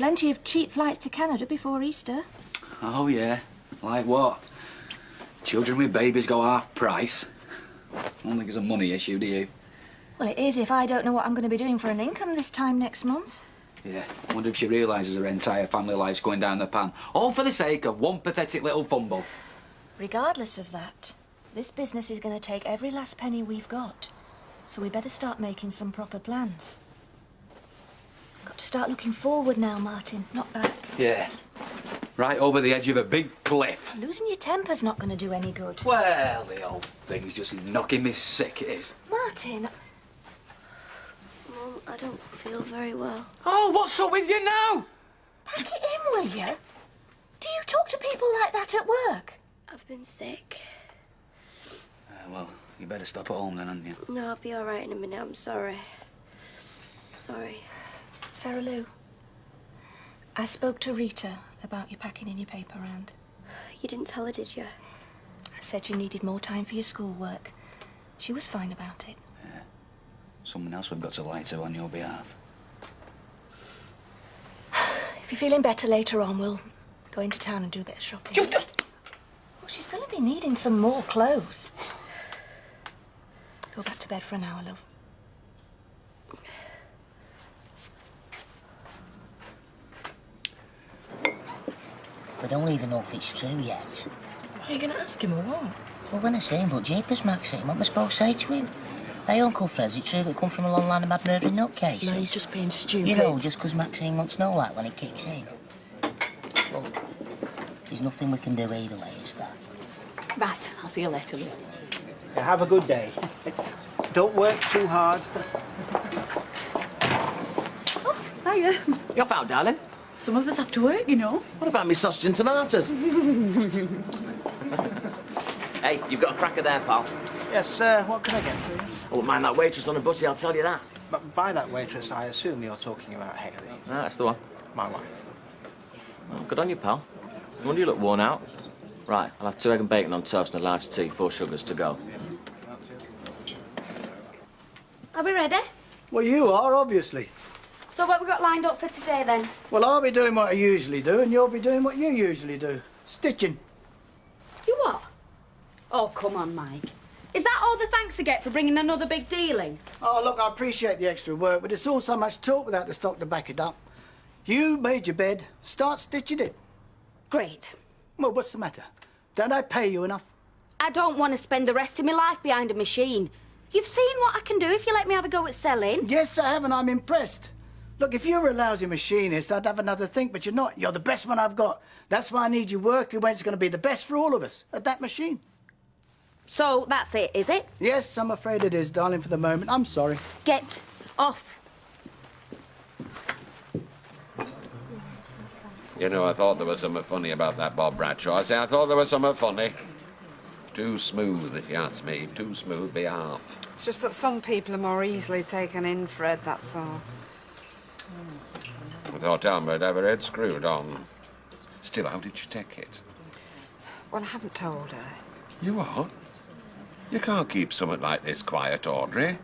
plenty of cheap flights to Canada before Easter. Oh, yeah. Like what? Children with babies go half price. I don't think it's a money issue, do you? Well, it is if I don't know what I'm going to be doing for an income this time next month. Yeah, I wonder if she realises her entire family life's going down the pan. All for the sake of one pathetic little fumble. Regardless of that, this business is going to take every last penny we've got. So we better start making some proper plans. Got to start looking forward now, Martin, not back. Yeah. Right over the edge of a big cliff. Losing your temper's not going to do any good. Well, the old thing's just knocking me sick, it is. Martin... Mum, I don't feel very well. Oh, what's up with you now? Pack it in, will you? Do you talk to people like that at work? I've been sick. Well, you better stop at home then, hadn't you? No, I'll be all right in a minute. I'm sorry. Sorry. Sarah Lou, I spoke to Rita about you packing in your paper round. You didn't tell her, did you? I said you needed more time for your schoolwork. She was fine about it. Yeah. Someone else we've got to lie to on your behalf. If you're feeling better later on, we'll go into town and do a bit of shopping. You've done... Well, she's going to be needing some more clothes. Go back to bed for an hour, love. We don't even know if it's true yet. Are you going to ask him or what? Well, when I say him, but Jeepers, Maxine, what am I supposed to say to him? Hey, Uncle Fred, is it true that come from a long line of mad murdering nutcases? No, he's just being stupid. You know, just 'cause Maxine wants to know, like, when it kicks in. Well, there's nothing we can do either way, is there? Right, I'll see you later, love. Yeah, have a good day. Don't work too hard. Hiya. You're out, darling. Some of us have to work, you know. What about me sausage and tomatoes? Hey, you've got a cracker there, pal. Yes, sir. What can I get for you? I wouldn't mind that waitress on a butty, I'll tell you that. But by that waitress, I assume you're talking about Hayley. Ah, that's the one. My wife. Well, good on you, pal. No wonder you look worn out. Right, I'll have 2 egg and bacon on toast and a large tea, 4 sugars to go. Are we ready? Well, you are, obviously. So what we got lined up for today, then? Well, I'll be doing what I usually do, and you'll be doing what you usually do. Stitching. You what? Oh, come on, Mike. Is that all the thanks I get for bringing another big deal in? Oh, look, I appreciate the extra work, but it's all so much talk without the stock to back it up. You made your bed, start stitching it. Great. Well, what's the matter? Don't I pay you enough? I don't want to spend the rest of my life behind a machine. You've seen what I can do if you let me have a go at selling. Yes, I have, and I'm impressed. Look, if you were a lousy machinist, I'd have another think, but you're not. You're the best one I've got. That's why I need you working when it's going to be the best for all of us, at that machine. So that's it, is it? Yes, I'm afraid it is, darling, for the moment. I'm sorry. Get off. You know, I thought there was something funny about that Bob Bradshaw. I say, I thought there was something funny. Too smooth, if you ask me. Too smooth be half. It's just that some people are more easily taken in, Fred, that's all. I thought Elmer had ever head screwed on. Still, how did you take it? Well, I haven't told her. You what? You can't keep something like this quiet, Audrey.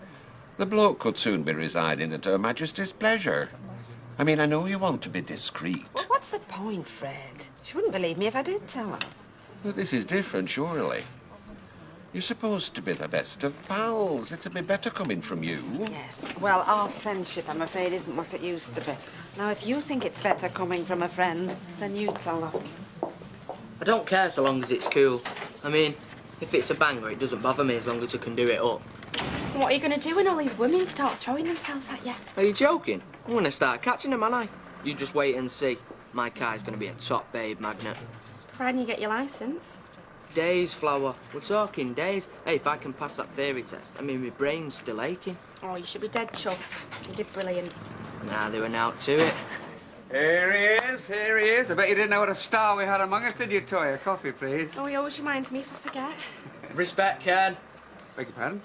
The bloke could soon be residing at Her Majesty's pleasure. I mean, I know you want to be discreet. Well, what's the point, Fred? She wouldn't believe me if I did tell her. But this is different, surely. You're supposed to be the best of pals. It'd be better coming from you. Yes. Well, our friendship, I'm afraid, isn't what it used to be. Now, if you think it's better coming from a friend, then you tell her. I don't care so long as it's cool. I mean, if it's a banger, it doesn't bother me as long as I can do it up. And what are you going to do when all these women start throwing themselves at you? Are you joking? I'm going to start catching them, aren't I? You just wait and see. My car's going to be a top babe magnet. Providing you get your licence. Days, Flower. We're talking days. Hey, if I can pass that theory test, I mean, my brain's still aching. Oh, you should be dead chuffed. You did brilliant. Nah, they went out to it. Here he is, here he is. I bet you didn't know what a star we had among us, did you, Toya? Coffee, please. Oh, he always reminds me if I forget. Respect, Ken. Beg your pardon?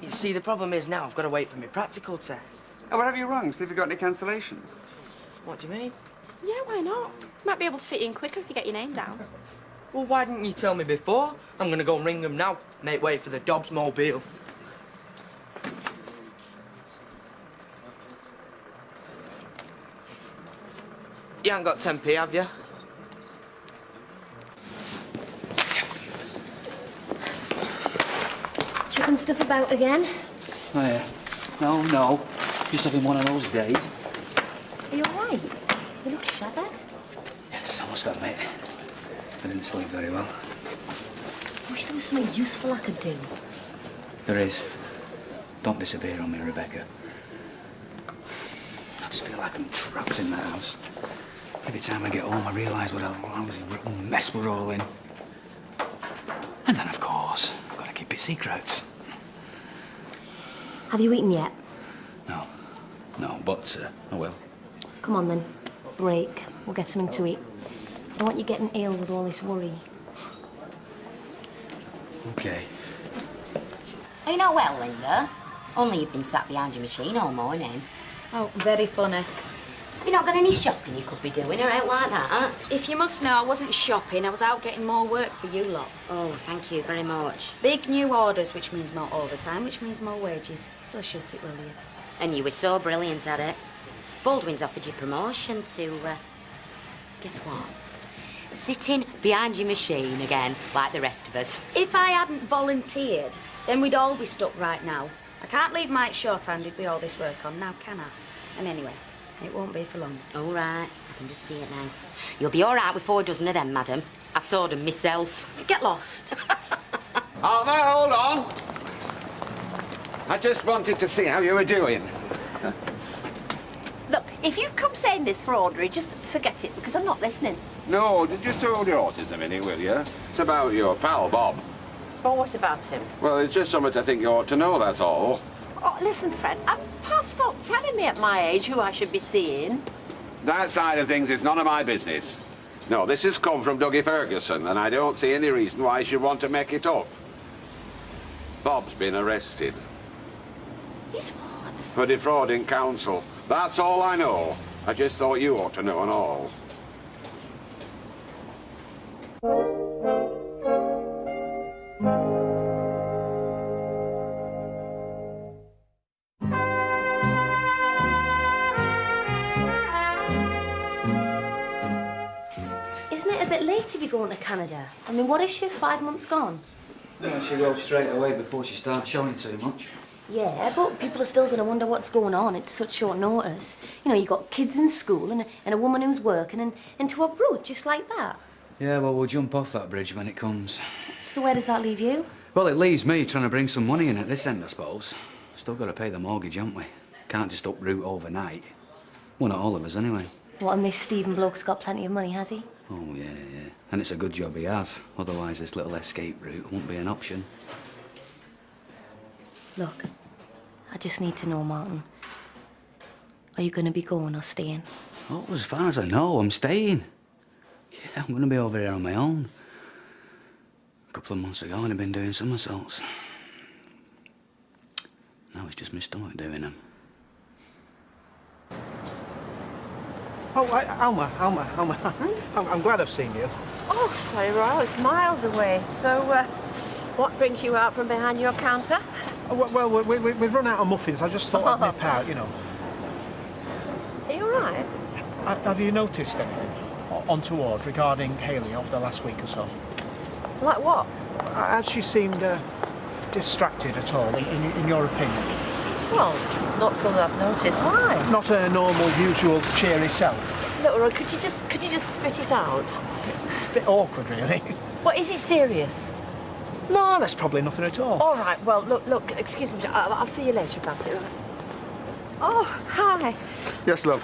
You see, the problem is now I've got to wait for my practical test. Oh, what have you rung? See if you've got any cancellations. What do you mean? Yeah, why not? Might be able to fit you in quicker if you get your name down. Well, why didn't you tell me before? I'm going to go and ring them now. Make way for the Dobbs mobile. You haven't got 10p, have you? Chucking stuff about again? Oh, yeah. No. Just having one of those days. Are you alright? You look shattered. Yes, I must admit. I didn't sleep very well. I wish there was something useful I could do. There is. Don't disappear on me, Rebecca. I just feel like I'm trapped in that house. Every time I get home, I realise what a lousy rotten mess we're all in. And then, of course, I've got to keep it secret. Have you eaten yet? No, but I will. Come on then. Break. We'll get something to eat. I don't want you getting ill with all this worry. Okay. Are you not well, Linda? Only you've been sat behind your machine all morning. Oh, very funny. You not got any shopping you could be doing or out like that? If you must know, I wasn't shopping. I was out getting more work for you lot. Oh, thank you very much. Big new orders, which means more overtime, which means more wages. So shut it, will you? And you were so brilliant at it. Baldwin's offered you promotion to, guess what? Sitting behind your machine again, like the rest of us. If I hadn't volunteered, then we'd all be stuck right now. I can't leave Mike short-handed with all this work on now, can I? And anyway, it won't be for long. All right, I can just see it now. You'll be all right with 4 dozen of them, madam. I saw them myself. Get lost. Oh, no, hold on. I just wanted to see how you were doing. Look, if you come saying this for Audrey, just forget it, because I'm not listening. No, just hold your horses a minute, will you? It's about your pal, Bob. But what about him? Well, it's just something I think you ought to know, that's all. Oh, listen, Fred, I'm past folk telling me at my age who I should be seeing. That side of things is none of my business. No, this has come from Dougie Ferguson, and I don't see any reason why you should want to make it up. Bob's been arrested. He's what? For defrauding council. That's all I know. I just thought you ought to know and all. Isn't it a bit late to be going to Canada? I mean, what is she, 5 months gone? Yeah, she goes straight away before she starts showing too much. Yeah, but people are still going to wonder what's going on. It's such short notice. You know, you've got kids in school and a woman who's working and to uproot just like that. Yeah, well, we'll jump off that bridge when it comes. So where does that leave you? Well, it leaves me trying to bring some money in at this end, I suppose. Still got to pay the mortgage, haven't we? Can't just uproot overnight. Well, not all of us, anyway. What, and this Stephen bloke's got plenty of money, has he? Oh, yeah. And it's a good job he has. Otherwise, this little escape route won't be an option. Look, I just need to know, Martin. Are you going to be going or staying? Oh, as far as I know, I'm staying. Yeah, I'm going to be over here on my own. A couple of months ago, I'd have been doing somersaults. Now it's just my stomach doing them. Oh, Alma. I'm glad I've seen you. Oh, sorry, Roy, I was miles away. So, what brings you out from behind your counter? Oh, well, we've run out of muffins. I just thought I'd nip out, you know. Are you all right? Have you noticed anything untoward regarding Hayley over the last week or so? Like what? Has she seemed distracted at all, in your opinion? Well, not so that I've noticed. Why? Not her normal, usual, cheery self. Look, Roy, could you just spit it out? A bit awkward, really. What, is it serious? No, that's probably nothing at all. All right, well, look, excuse me, I'll see you later about it. Oh, hi. Yes, love.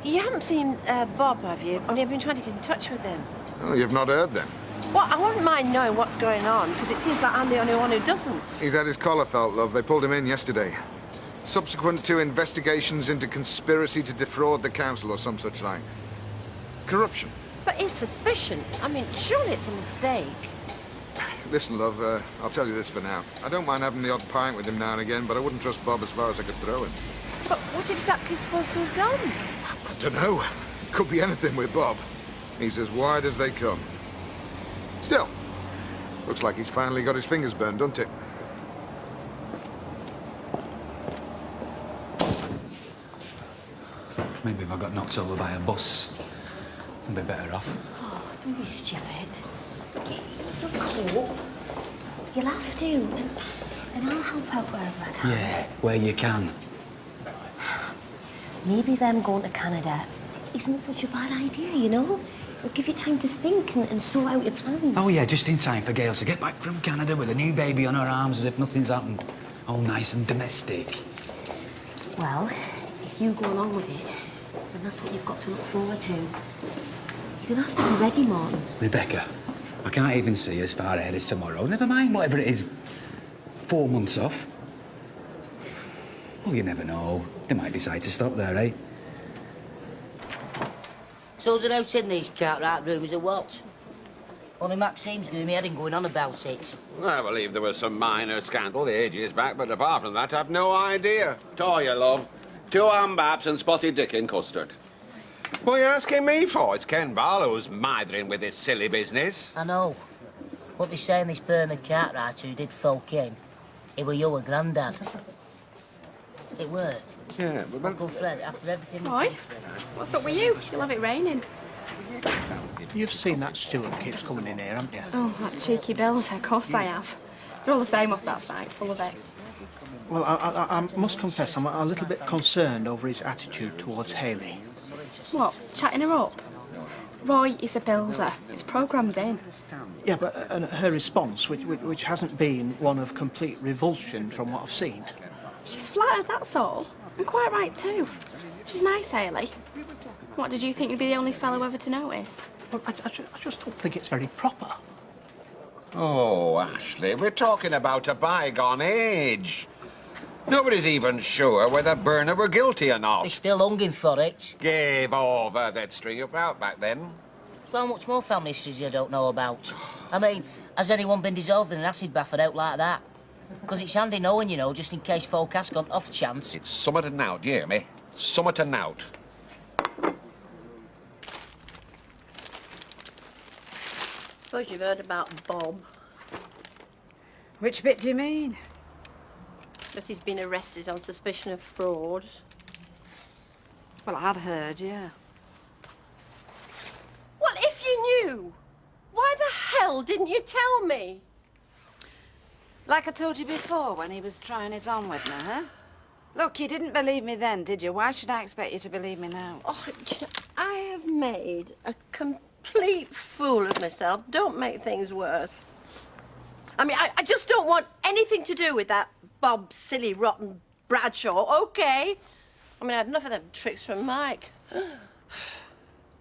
You haven't seen Bob, have you? Only I've been trying to get in touch with him. Oh, you've not heard then? Well, I wouldn't mind knowing what's going on, because it seems like I'm the only one who doesn't. He's had his collar felt, love. They pulled him in yesterday. Subsequent to investigations into conspiracy to defraud the council or some such like. Corruption. But it's suspicion. I mean, surely it's a mistake. Listen, love, I'll tell you this for now. I don't mind having the odd pint with him now and again, but I wouldn't trust Bob as far as I could throw him. But what exactly is supposed to have done? I don't know. Could be anything with Bob. He's as wide as they come. Still, looks like he's finally got his fingers burned, doesn't it? Maybe if I got knocked over by a bus. I'll be better off. Oh, don't be stupid. You'll cope. You'll have to. And I'll help out wherever I can. Yeah, where you can. Maybe them going to Canada isn't such a bad idea, you know? It'll give you time to think and sort out your plans. Oh, yeah, just in time for Gail to get back from Canada with a new baby on her arms as if nothing's happened. All nice and domestic. Well, if you go along with it, then that's what you've got to look forward to. You're gonna have to be ready, Martin. Rebecca, I can't even see as far ahead as tomorrow. Never mind whatever it is, 4 months off. Well, you never know. They might decide to stop there, eh? So's it out in these Cartwright rumours or what? Only Maxime's doing me head and going on about it. I believe there was some minor scandal ages back, but apart from that, I've no idea. Toya, love. 2 hambaps and spotted dick in custard. What are you asking me for? It's Ken Barlow's mithering with this silly business. I know. What they say in this Bernard Cartwright who did folk in, it were your granddad. It were. Yeah, but... Uncle Fred, after everything... Roy, what's up with you? You'll have it raining. You've seen that Stuart keeps coming in here, haven't you? Oh, that cheeky bills, of course I have. They're all the same off that side, full of it. Well, I must confess, I'm a little bit concerned over his attitude towards Hayley. What, chatting her up? Roy is a builder. It's programmed in. Yeah, but her response, which hasn't been one of complete revulsion from what I've seen. She's flattered, that's all. And quite right, too. She's nice, Hayley. What, did you think you'd be the only fellow ever to notice? Well, I just don't think it's very proper. Oh, Ashley, we're talking about a bygone age. Nobody's even sure whether Bernard were guilty or not. They're still hunging for it. Give over. They'd string you out back then. So how much more family histories you don't know about? I mean, has anyone been dissolved in an acid bath or out like that? Because it's handy knowing, you know, just in case folk has gone off chance. It's summer to now, do you hear me? Summer to now. Suppose you've heard about Bob. Which bit do you mean? That he's been arrested on suspicion of fraud. Well, I'd heard, yeah. Well, if you knew, why the hell didn't you tell me? Like I told you before when he was trying it on with me, huh? Look, you didn't believe me then, did you? Why should I expect you to believe me now? Oh, I have made a complete fool of myself. Don't make things worse. I mean, I just don't want anything to do with that Bob silly rotten Bradshaw, okay? I mean, I had enough of them tricks from Mike.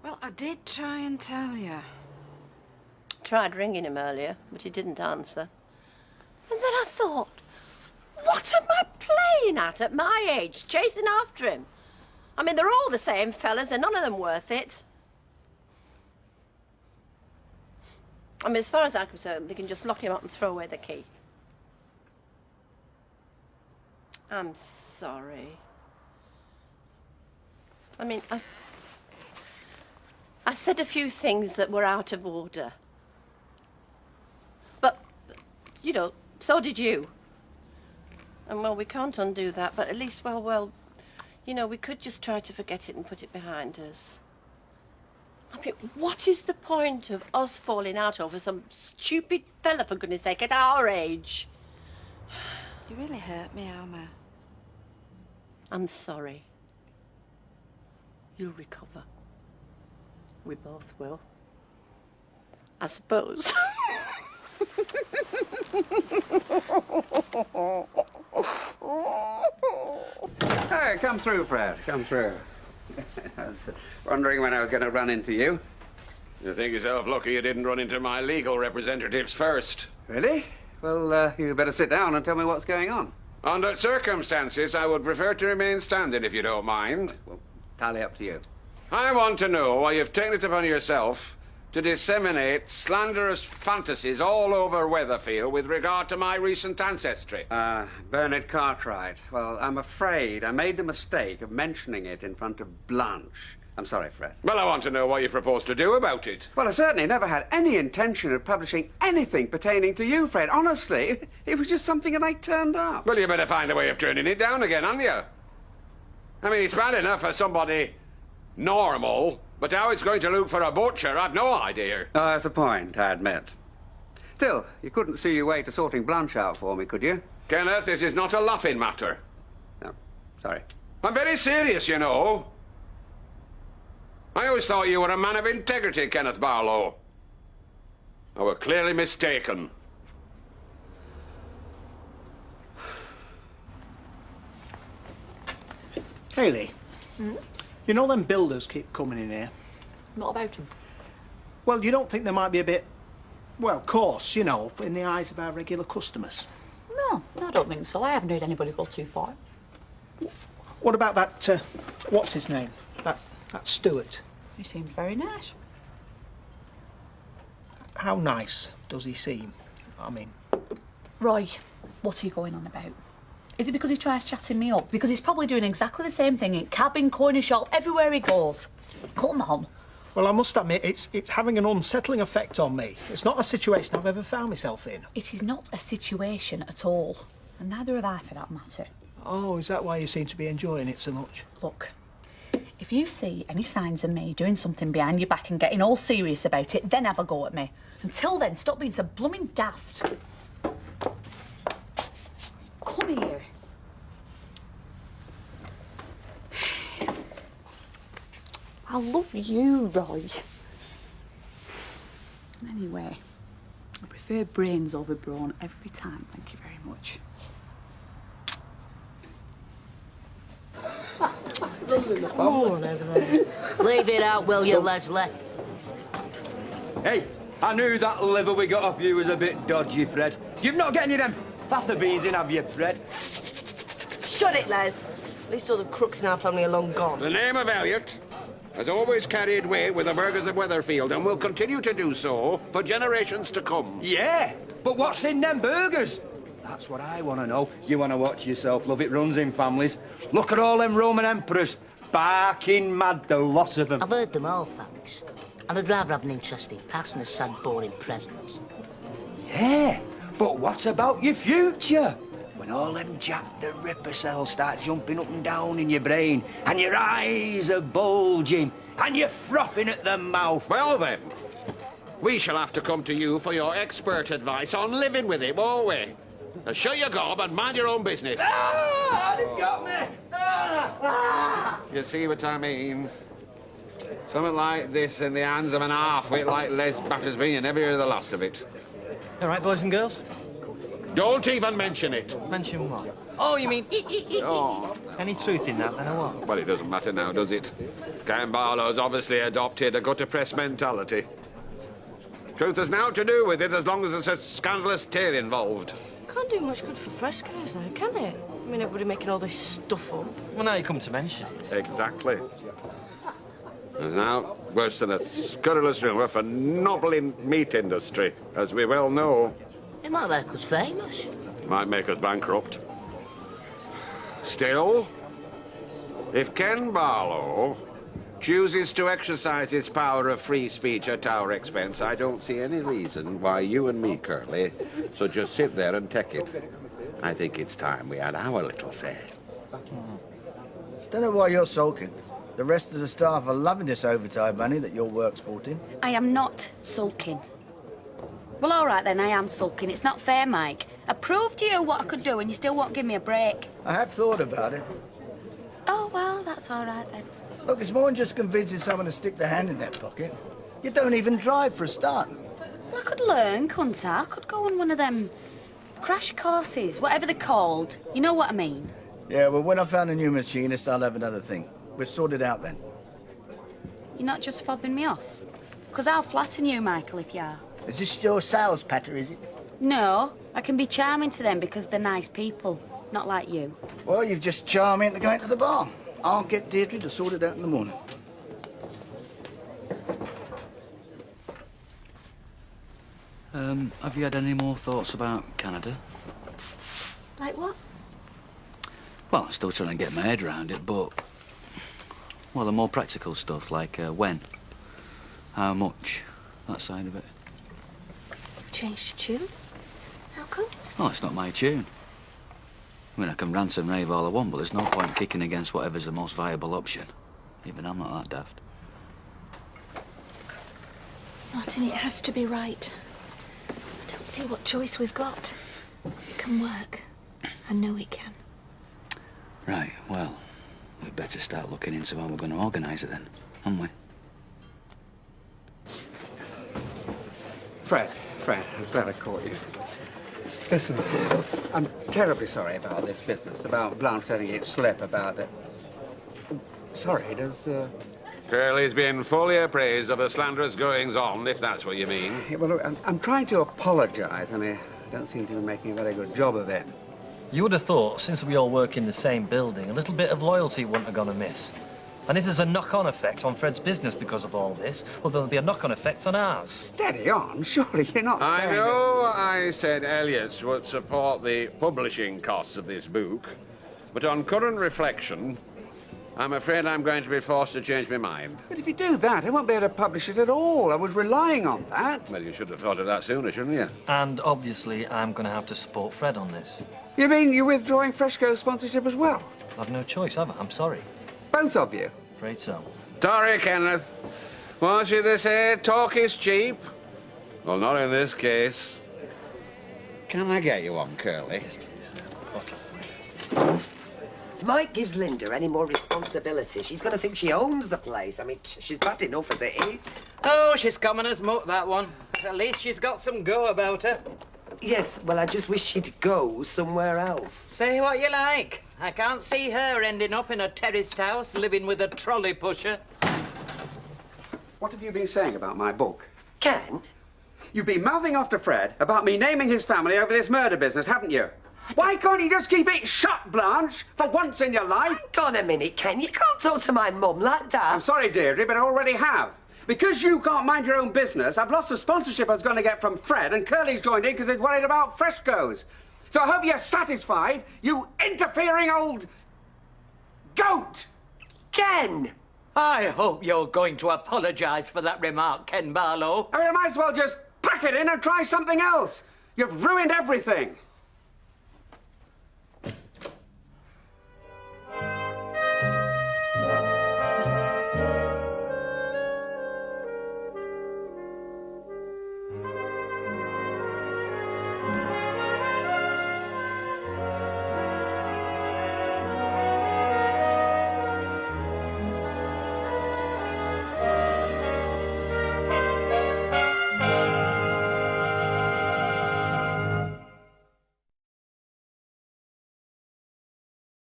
Well, I did try and tell you. Tried ringing him earlier, but he didn't answer. And then I thought, what am I playing at my age, chasing after him? I mean, they're all the same fellas, and none of them worth it. I mean, as far as I'm concerned, they can just lock him up and throw away the key. I'm sorry. I mean, I said a few things that were out of order. But, you know, so did you. And, well, we can't undo that, but at least, well, you know, we could just try to forget it and put it behind us. I mean, what is the point of us falling out over some stupid fella, for goodness sake, at our age? You really hurt me, Alma. I'm sorry. You'll recover. We both will. I suppose. Hey, come through, Fred. Come through. I was wondering when I was going to run into you. You think yourself lucky you didn't run into my legal representatives first. Really? Well, you better sit down and tell me what's going on. Under circumstances, I would prefer to remain standing, if you don't mind. Well, tally up to you. I want to know why you've taken it upon yourself to disseminate slanderous fantasies all over Weatherfield with regard to my recent ancestry. Bernard Cartwright. Well, I'm afraid I made the mistake of mentioning it in front of Blanche. I'm sorry, Fred. Well, I want to know what you propose to do about it. Well, I certainly never had any intention of publishing anything pertaining to you, Fred. Honestly, it was just something that I turned up. Well, you better find a way of turning it down again, haven't you? I mean, it's bad enough for somebody normal But how it's going to look for a butcher, I've no idea. Oh, that's a point, I admit. Still, you couldn't see your way to sorting Blanche out for me, could you? Kenneth, this is not a laughing matter. No, sorry. I'm very serious, you know. I always thought you were a man of integrity, Kenneth Barlow. I were clearly mistaken. Hayley, you know them builders keep coming in here? What about them? Well, you don't think they might be a bit, well, coarse, you know, in the eyes of our regular customers? No, I don't think so. I haven't heard anybody go too far. What about that, what's his name? That Stuart? He seems very nice. How nice does he seem? I mean... Roy, what are you going on about? Is it because he tries chatting me up? Because he's probably doing exactly the same thing in cabin, corner shop, everywhere he goes. Come on. Well, I must admit, it's having an unsettling effect on me. It's not a situation I've ever found myself in. It is not a situation at all. And neither have I, for that matter. Oh, is that why you seem to be enjoying it so much? Look, if you see any signs of me doing something behind your back and getting all serious about it, then have a go at me. Until then, stop being so blooming daft. Come here. I love you, Roy. Anyway, I prefer brains over brawn every time. Thank you very much. Leave it out, will you, Leslie? Hey, I knew that liver we got off you was a bit dodgy, Fred. You've not got any of them father beans in, have you, Fred? Shut it, Les. At least all the crooks in our family are long gone. The name of Elliot has always carried weight with the burghers of Weatherfield and will continue to do so for generations to come. Yeah, but what's in them burgers? That's what I want to know. You want to watch yourself, love. It runs in families. Look at all them Roman emperors. Barking mad, the lot of them. I've heard them all, thanks. And I'd rather have an interesting past than a sad, boring present. Yeah, but what about your future? When all them Jack the Ripper cells start jumping up and down in your brain, and your eyes are bulging, and you're frothing at the mouth. Well then, we shall have to come to you for your expert advice on living with it, won't we? Now shut your gob and mind your own business. Ah! They've got me! Ah! Ah! You see what I mean? Something like this in the hands of an half-wit like Les Battersby, and never hear the last of it. All right, boys and girls? Don't even mention it. Mention what? Oh, you mean... Oh. Any truth in that, then, or what? Well, it doesn't matter now, does it? Ken Barlow's obviously adopted a gutter-press mentality. Truth has now to do with it as long as there's a scandalous tale involved. Can't do much good for frescoes, though, can it? I mean, everybody making all this stuff up. Well, now you come to mention it. Exactly. There's now worse than a scurrilous rumour for nobbling meat industry, as we well know. It might make us famous. Might make us bankrupt. Still, if Ken Barlow chooses to exercise his power of free speech at our expense, I don't see any reason why you and me, Curly, should just sit there and take it. I think it's time we had our little say. Don't know why you're sulking. The rest of the staff are loving this overtime money that your work's brought in. I am not sulking. Well, all right then, I am sulking. It's not fair, Mike. I proved to you what I could do and you still won't give me a break. I have thought about it. Oh, well, that's all right then. Look, it's more than just convincing someone to stick their hand in their pocket. You don't even drive for a start. Well, I could learn, couldn't I? I could go on one of them crash courses, whatever they're called. You know what I mean? Yeah, well, when I found a new machinist, I'll have another thing. We'll sort it out then. You're not just fobbing me off? Because I'll flatten you, Michael, if you are. Is this your sales patter, is it? No, I can be charming to them because they're nice people, not like you. Well, you've just charmed me into going to the bar. I'll get Deirdre to sort it out in the morning. Have you had any more thoughts about Canada? Like what? Well, I'm still trying to get my head around it, but... Well, the more practical stuff, like when, how much, that side of it. You've changed your tune? How come? Well, it's not my tune. I mean, I can rant and rave all I want, but there's no point kicking against whatever's the most viable option. Even I'm not that daft. Martin, it has to be right. I don't see what choice we've got. It can work. I know it can. Right, well, we'd better start looking into how we're going to organise it then, haven't we? Fred, I'm glad I caught you. Listen, I'm terribly sorry about this business, about Blanche letting it slip, about it. Sorry, does, Curly's been fully appraised of the slanderous goings-on, if that's what you mean. Yeah, well, look, I'm trying to apologise. I mean, I don't seem to be making a very good job of it. You would have thought, since we all work in the same building, a little bit of loyalty wouldn't have gone amiss. And if there's a knock-on effect on Fred's business because of all this, well, there'll be a knock-on effect on ours. Steady on, surely you're not saying... I know I said Elliot would support the publishing costs of this book, but on current reflection, I'm afraid I'm going to be forced to change my mind. But if you do that, I won't be able to publish it at all. I was relying on that. Well, you should have thought of that sooner, shouldn't you? And obviously, I'm going to have to support Fred on this. You mean you're withdrawing Freshco's sponsorship as well? I've no choice, have I? I'm sorry. Both of you? Afraid so. Sorry, Kenneth. What should they say? Talk is cheap. Well, not in this case. Can I get you one, Curly? Yes, please. Mike gives Linda any more responsibility, she's going to think she owns the place. I mean, she's bad enough as it is. Oh, she's common as muck, that one. At least she's got some go about her. Yes, well, I just wish she'd go somewhere else. Say what you like. I can't see her ending up in a terraced house living with a trolley pusher. What have you been saying about my book? Ken? You've been mouthing off to Fred about me naming his family over this murder business, haven't you? Why can't you just keep it shut, Blanche, for once in your life? Hang on a minute, Ken. You can't talk to my mum like that. I'm sorry, Deirdre, but I already have. Because you can't mind your own business, I've lost the sponsorship I was going to get from Fred, and Curly's joined in because he's worried about Freshco's. So I hope you're satisfied, you interfering old... goat! Ken! I hope you're going to apologise for that remark, Ken Barlow. I mean, I might as well just pack it in and try something else. You've ruined everything.